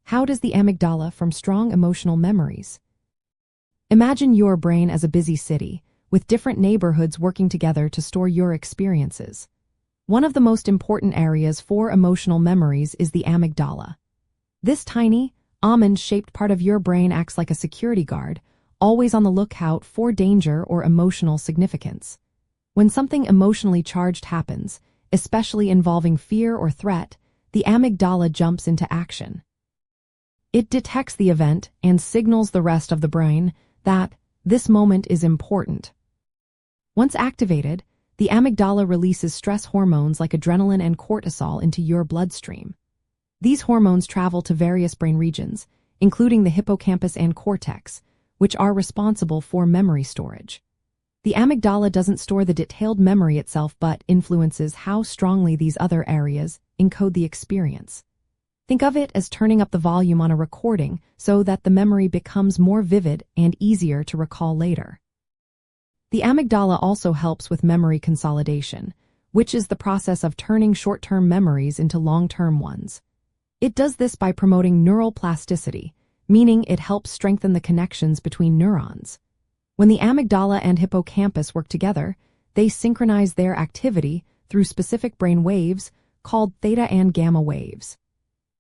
How does the amygdala form strong emotional memories? Imagine your brain as a busy city, with different neighborhoods working together to store your experiences. One of the most important areas for emotional memories is the amygdala. This tiny, almond-shaped part of your brain acts like a security guard, always on the lookout for danger or emotional significance. When something emotionally charged happens, especially involving fear or threat, the amygdala jumps into action. It detects the event and signals the rest of the brain that this moment is important. Once activated, the amygdala releases stress hormones like adrenaline and cortisol into your bloodstream. These hormones travel to various brain regions, including the hippocampus and cortex, which are responsible for memory storage. The amygdala doesn't store the detailed memory itself but influences how strongly these other areas encode the experience. Think of it as turning up the volume on a recording so that the memory becomes more vivid and easier to recall later. The amygdala also helps with memory consolidation, which is the process of turning short-term memories into long-term ones. It does this by promoting neural plasticity, meaning it helps strengthen the connections between neurons. When the amygdala and hippocampus work together, they synchronize their activity through specific brain waves called theta and gamma waves.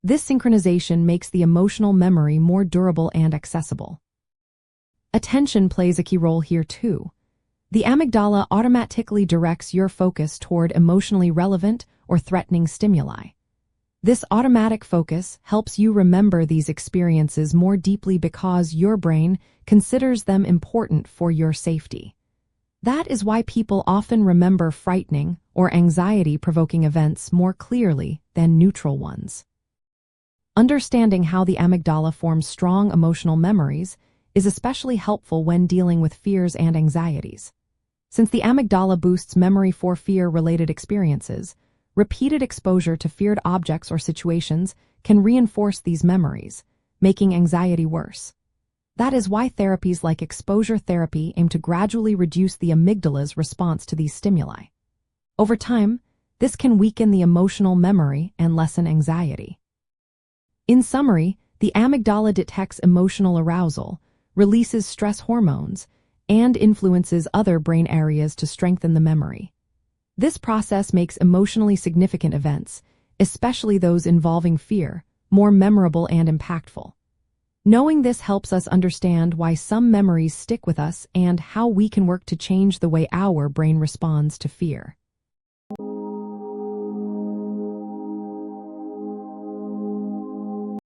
This synchronization makes the emotional memory more durable and accessible. Attention plays a key role here too. The amygdala automatically directs your focus toward emotionally relevant or threatening stimuli. This automatic focus helps you remember these experiences more deeply because your brain considers them important for your safety. That is why people often remember frightening or anxiety-provoking events more clearly than neutral ones. Understanding how the amygdala forms strong emotional memories is especially helpful when dealing with fears and anxieties. Since the amygdala boosts memory for fear-related experiences, repeated exposure to feared objects or situations can reinforce these memories, making anxiety worse. That is why therapies like exposure therapy aim to gradually reduce the amygdala's response to these stimuli. Over time, this can weaken the emotional memory and lessen anxiety. In summary, the amygdala detects emotional arousal, releases stress hormones, and influences other brain areas to strengthen the memory. This process makes emotionally significant events, especially those involving fear, more memorable and impactful. Knowing this helps us understand why some memories stick with us and how we can work to change the way our brain responds to fear.